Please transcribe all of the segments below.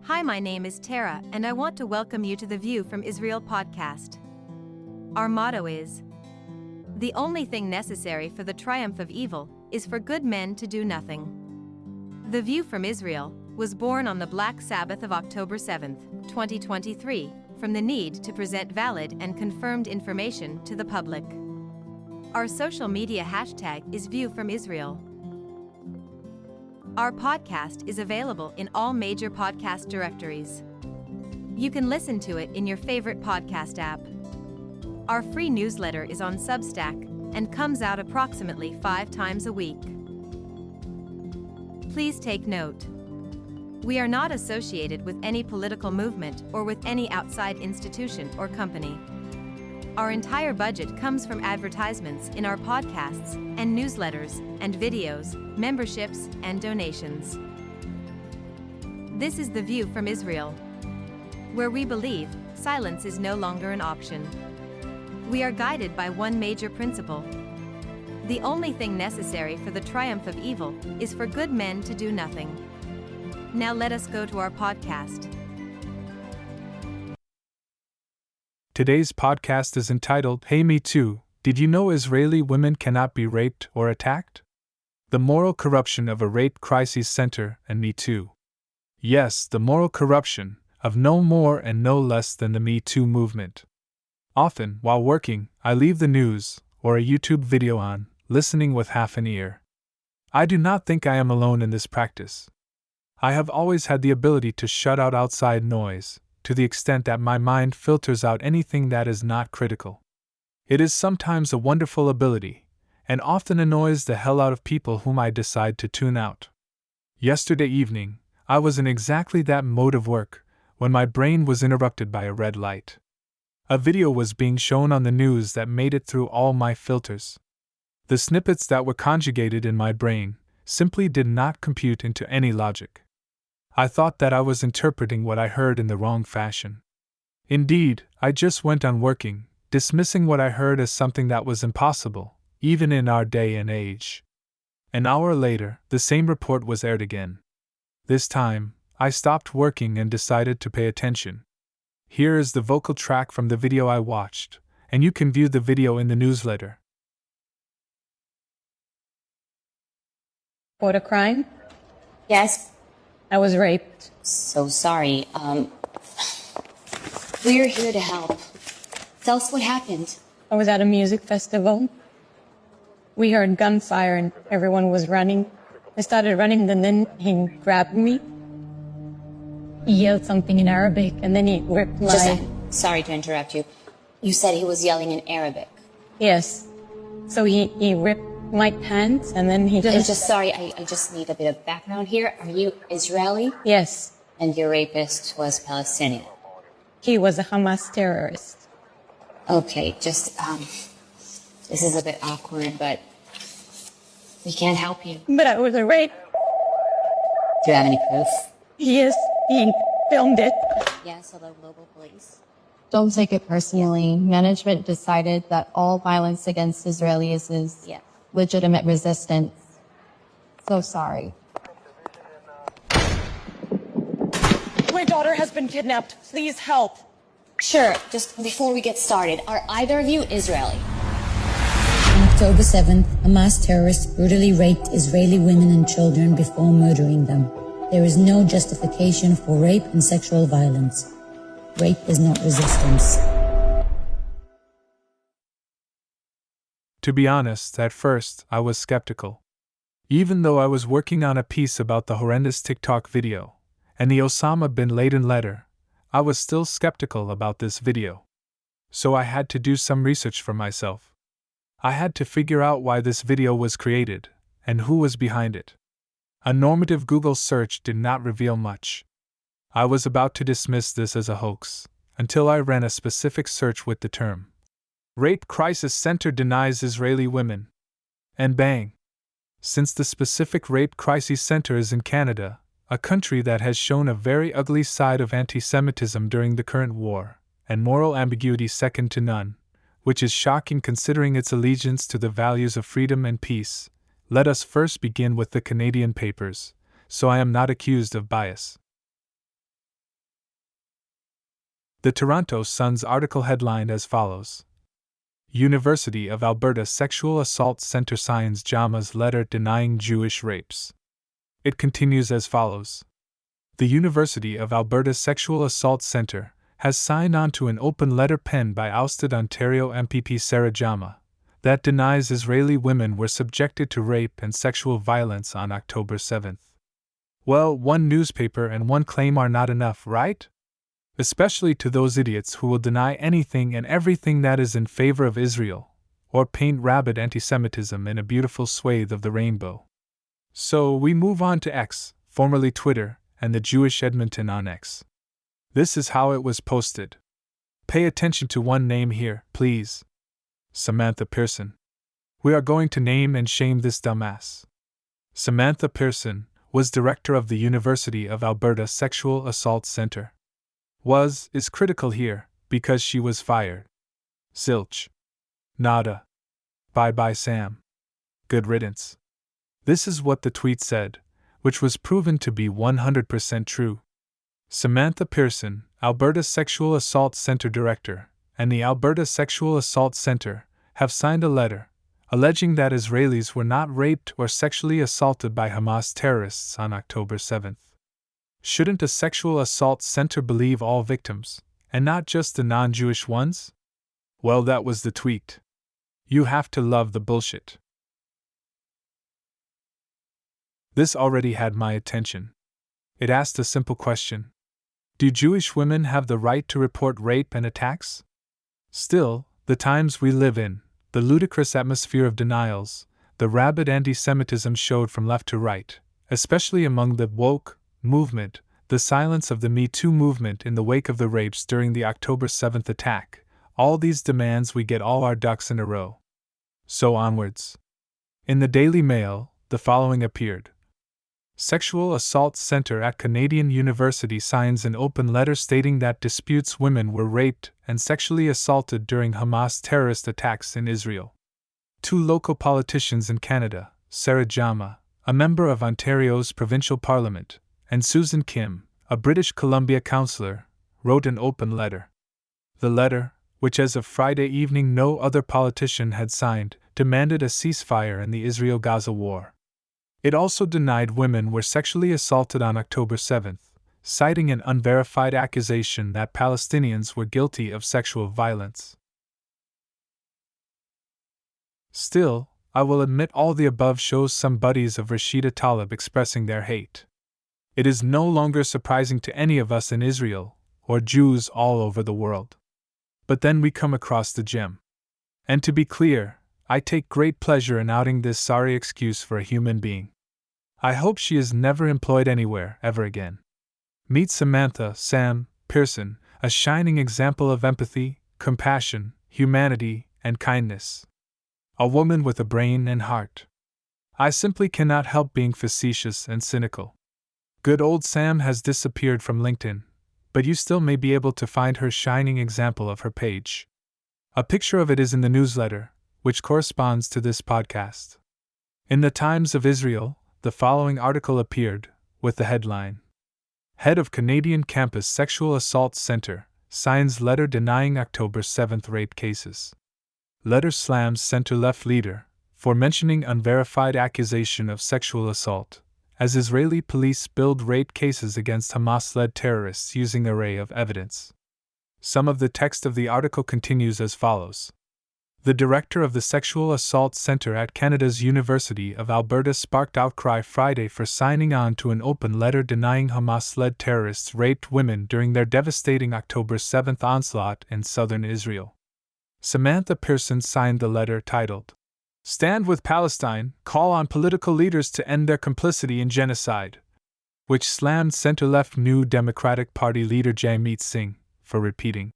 Hi, my name is Tara, and I want to welcome you to the View from Israel podcast. Our motto is, "The only thing necessary for the triumph of evil is for good men to do nothing." The View from Israel was born on the Black Sabbath of October 7, 2023, from the need to present valid and confirmed information to the public. Our social media hashtag is View from Israel. Our podcast is available in all major podcast directories. You can listen to it in your favorite podcast app. Our free newsletter is on Substack and comes out approximately 5 times a week. Please take note. We are not associated with any political movement or with any outside institution or company. Our entire budget comes from advertisements in our podcasts and newsletters and videos, memberships, and donations. This is the View from Israel, where we believe silence is no longer an option. We are guided by one major principle. The only thing necessary for the triumph of evil is for good men to do nothing. Now let us go to our podcast. Today's podcast is entitled, Hey Me Too, Did You Know Israeli Women Cannot Be Raped or Attacked? The Moral Corruption of a Rape Crises Center and Me Too. Yes, the moral corruption of no more and no less than the Me Too movement. Often, while working, I leave the news or a YouTube video on, listening with half an ear. I do not think I am alone in this practice. I have always had the ability to shut out outside noise, to the extent that my mind filters out anything that is not critical. It is sometimes a wonderful ability, and often annoys the hell out of people whom I decide to tune out. Yesterday evening, I was in exactly that mode of work, when my brain was interrupted by a red light. A video was being shown on the news that made it through all my filters. The snippets that were conjugated in my brain simply did not compute into any logic. I thought that I was interpreting what I heard in the wrong fashion. Indeed, I just went on working, dismissing what I heard as something that was impossible, even in our day and age. An hour later, the same report was aired again. This time, I stopped working and decided to pay attention. Here is the vocal track from the video I watched, and you can view the video in the newsletter. What a crime? Yes. I was raped. So sorry. We're here to help. Tell us what happened. I was at a music festival. We heard gunfire and everyone was running. I started running and then he grabbed me. He yelled something in Arabic and then he ripped my... Sorry to interrupt you. You said he was yelling in Arabic. Yes. So he ripped my pants and then he just... Sorry, I just need a bit of background here. Are you Israeli? Yes. And your rapist was Palestinian? He was a Hamas terrorist. Okay, just, this is a bit awkward, but we can't help you. But I was raped. Do you have any proof? Yes, he filmed it. Yes, so the local police. Don't take it personally. Management decided that all violence against Israelis is legitimate resistance. So sorry. My daughter has been kidnapped. Please help. Sure, just before we get started, are either of you Israeli? On October 7th, Hamas terrorists brutally raped Israeli women and children before murdering them. There is no justification for rape and sexual violence. Rape is not resistance. To be honest, at first, I was skeptical. Even though I was working on a piece about the horrendous TikTok video and the Osama bin Laden letter, I was still skeptical about this video. So I had to do some research for myself. I had to figure out why this video was created and who was behind it. A normative Google search did not reveal much. I was about to dismiss this as a hoax, until I ran a specific search with the term Rape Crisis Center Denies Israeli Women. And bang! Since the specific Rape Crises Center is in Canada, a country that has shown a very ugly side of anti-Semitism during the current war, and moral ambiguity second to none, which is shocking considering its allegiance to the values of freedom and peace, let us first begin with the Canadian papers, so I am not accused of bias. The Toronto Sun's article headlined as follows: University of Alberta Sexual Assault Center signs JAMA's letter denying Jewish rapes. It continues as follows: The University of Alberta Sexual Assault Center has signed on to an open letter penned by ousted Ontario MPP Sarah Jama that denies Israeli women were subjected to rape and sexual violence on October 7th. Well, one newspaper and one claim are not enough, right? Especially to those idiots who will deny anything and everything that is in favor of Israel, or paint rabid anti-Semitism in a beautiful swathe of the rainbow. So we move on to X, formerly Twitter, and the Jewish Edmonton on X. This is how it was posted. Pay attention to one name here, please. Samantha Pearson. We are going to name and shame this dumbass. Samantha Pearson was director of the University of Alberta Sexual Assault Center. Is critical here, because she was fired. Zilch. Nada. Bye-bye Sam. Good riddance. This is what the tweet said, which was proven to be 100% true. Samantha Pearson, Alberta Sexual Assault Center Director, and the Alberta Sexual Assault Center have signed a letter alleging that Israelis were not raped or sexually assaulted by Hamas terrorists on October 7th. Shouldn't a sexual assault center believe all victims, and not just the non-Jewish ones? Well, that was the tweet. You have to love the bullshit. This already had my attention. It asked a simple question. Do Jewish women have the right to report rape and attacks? Still, the times we live in, the ludicrous atmosphere of denials, the rabid anti-Semitism showed from left to right, especially among the woke movement, the silence of the Me Too movement in the wake of the rapes during the October 7th attack, all these demands we get all our ducks in a row. So onwards. In the Daily Mail, the following appeared. Sexual Assault Center at Canadian University signs an open letter stating that disputes women were raped and sexually assaulted during Hamas terrorist attacks in Israel. Two local politicians in Canada, Sarah Jama, a member of Ontario's provincial parliament, and Susan Kim, a British Columbia councillor, wrote an open letter. The letter, which as of Friday evening no other politician had signed, demanded a ceasefire in the Israel-Gaza war. It also denied women were sexually assaulted on October 7th, citing an unverified accusation that Palestinians were guilty of sexual violence. Still, I will admit all the above shows some buddies of Rashida Tlaib expressing their hate. It is no longer surprising to any of us in Israel, or Jews all over the world. But then we come across the gem. And to be clear, I take great pleasure in outing this sorry excuse for a human being. I hope she is never employed anywhere ever again. Meet Samantha Pearson, a shining example of empathy, compassion, humanity, and kindness. A woman with a brain and heart. I simply cannot help being facetious and cynical. Good old Sam has disappeared from LinkedIn, but you still may be able to find her shining example of her page. A picture of it is in the newsletter, which corresponds to this podcast. In the Times of Israel, the following article appeared, with the headline: Head of Canadian Campus Sexual Assault Center signs letter denying October 7th rape cases. Letter slams center-left leader for mentioning unverified accusation of sexual assault, as Israeli police build rape cases against Hamas-led terrorists using array of evidence. Some of the text of the article continues as follows. The director of the Sexual Assault Center at Canada's University of Alberta sparked outcry Friday for signing on to an open letter denying Hamas-led terrorists raped women during their devastating October 7th onslaught in southern Israel. Samantha Pearson signed the letter titled, Stand with Palestine, Call on Political Leaders to End Their Complicity in Genocide, which slammed center-left New Democratic Party leader Jagmeet Singh for repeating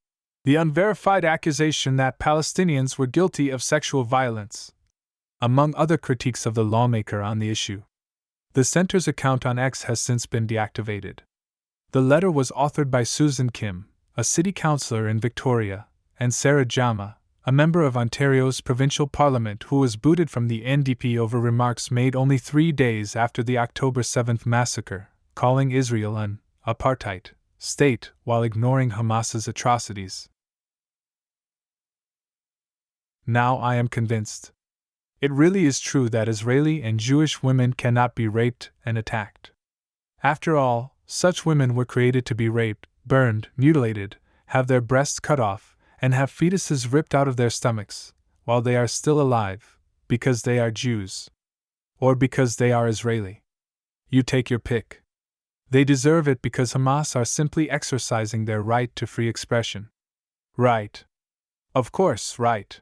the unverified accusation that Palestinians were guilty of sexual violence, among other critiques of the lawmaker on the issue. The center's account on X has since been deactivated. The letter was authored by Susan Kim, a city councillor in Victoria, and Sarah Jama, a member of Ontario's provincial parliament who was booted from the NDP over remarks made only 3 days after the October 7th massacre, calling Israel an apartheid state while ignoring Hamas's atrocities. Now I am convinced. It really is true that Israeli and Jewish women cannot be raped and attacked. After all, such women were created to be raped, burned, mutilated, have their breasts cut off, and have fetuses ripped out of their stomachs, while they are still alive, because they are Jews. Or because they are Israeli. You take your pick. They deserve it because Hamas are simply exercising their right to free expression. Right. Of course, right.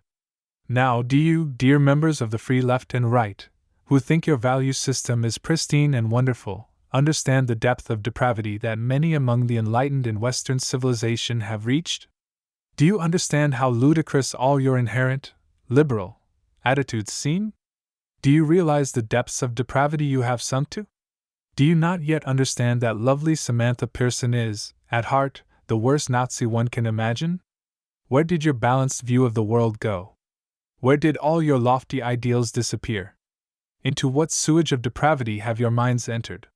Now, do you, dear members of the free left and right, who think your value system is pristine and wonderful, understand the depth of depravity that many among the enlightened in Western civilization have reached? Do you understand how ludicrous all your inherent, liberal, attitudes seem? Do you realize the depths of depravity you have sunk to? Do you not yet understand that lovely Samantha Pearson is, at heart, the worst Nazi one can imagine? Where did your balanced view of the world go? Where did all your lofty ideals disappear? Into what sewage of depravity have your minds entered?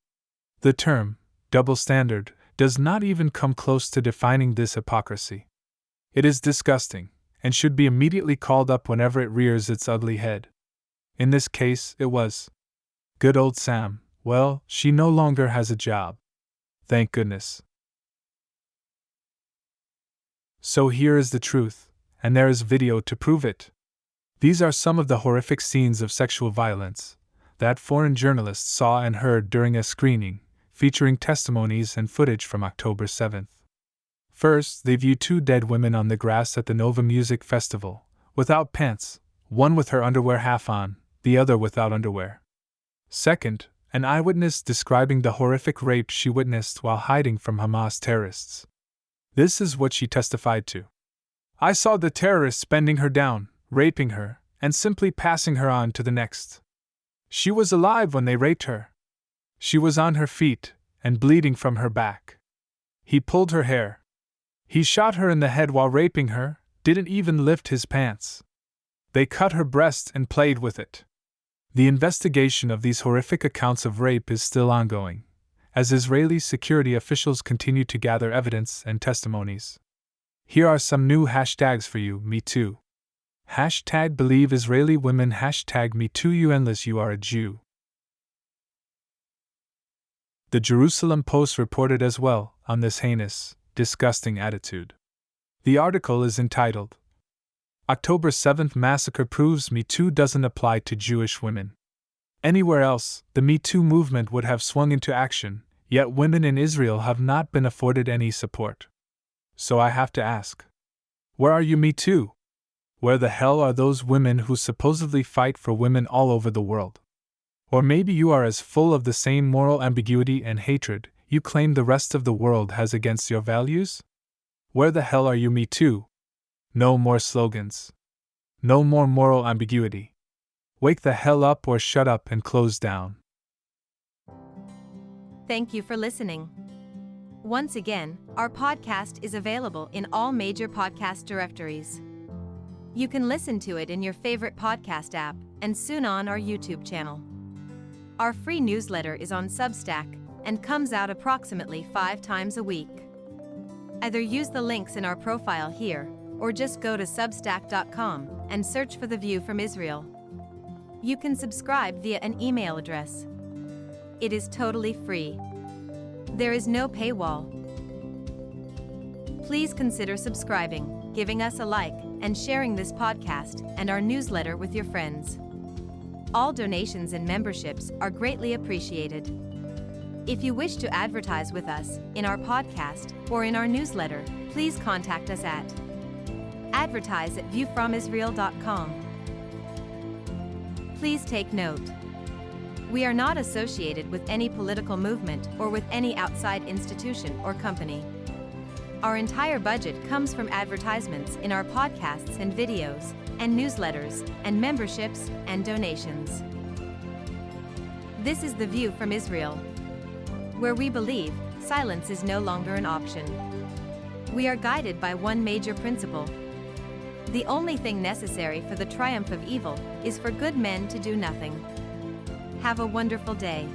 The term, double standard, does not even come close to defining this hypocrisy. It is disgusting, and should be immediately called up whenever it rears its ugly head. In this case, it was. Good old Sam, well, she no longer has a job. Thank goodness. So here is the truth, and there is video to prove it. These are some of the horrific scenes of sexual violence that foreign journalists saw and heard during a screening, featuring testimonies and footage from October 7th. First, they view two dead women on the grass at the Nova Music Festival, without pants, one with her underwear half on, the other without underwear. Second, an eyewitness describing the horrific rape she witnessed while hiding from Hamas terrorists. This is what she testified to. I saw the terrorists bending her down, raping her, and simply passing her on to the next. She was alive when they raped her. She was on her feet, and bleeding from her back. He pulled her hair. He shot her in the head while raping her, didn't even lift his pants. They cut her breast and played with it. The investigation of these horrific accounts of rape is still ongoing, as Israeli security officials continue to gather evidence and testimonies. Here are some new hashtags for you, #MeToo. Hashtag believe Israeli women. Hashtag #MeToo you endless you are a Jew. The Jerusalem Post reported as well on this heinous, disgusting attitude. The article is entitled, October 7th Massacre Proves MeToo Doesn't Apply to Jewish Women. Anywhere else, the MeToo movement would have swung into action, yet women in Israel have not been afforded any support. So I have to ask, where are you, MeToo? Where the hell are those women who supposedly fight for women all over the world? Or maybe you are as full of the same moral ambiguity and hatred you claim the rest of the world has against your values? Where the hell are you, MeToo? No more slogans. No more moral ambiguity. Wake the hell up or shut up and close down. Thank you for listening. Once again, our podcast is available in all major podcast directories. You can listen to it in your favorite podcast app and soon on our YouTube channel. Our free newsletter is on Substack and comes out approximately 5 times a week. Either use the links in our profile here, or just go to substack.com and search for The View from Israel. You can subscribe via an email address. It is totally free. There is no paywall. Please consider subscribing, giving us a like, and sharing this podcast and our newsletter with your friends. All donations and memberships are greatly appreciated. If you wish to advertise with us, in our podcast, or in our newsletter, please contact us at advertise@viewfromisrael.com. Please take note. We are not associated with any political movement or with any outside institution or company. Our entire budget comes from advertisements in our podcasts and videos, and newsletters, and memberships, and donations. This is The View from Israel, where we believe silence is no longer an option. We are guided by one major principle. The only thing necessary for the triumph of evil is for good men to do nothing. Have a wonderful day.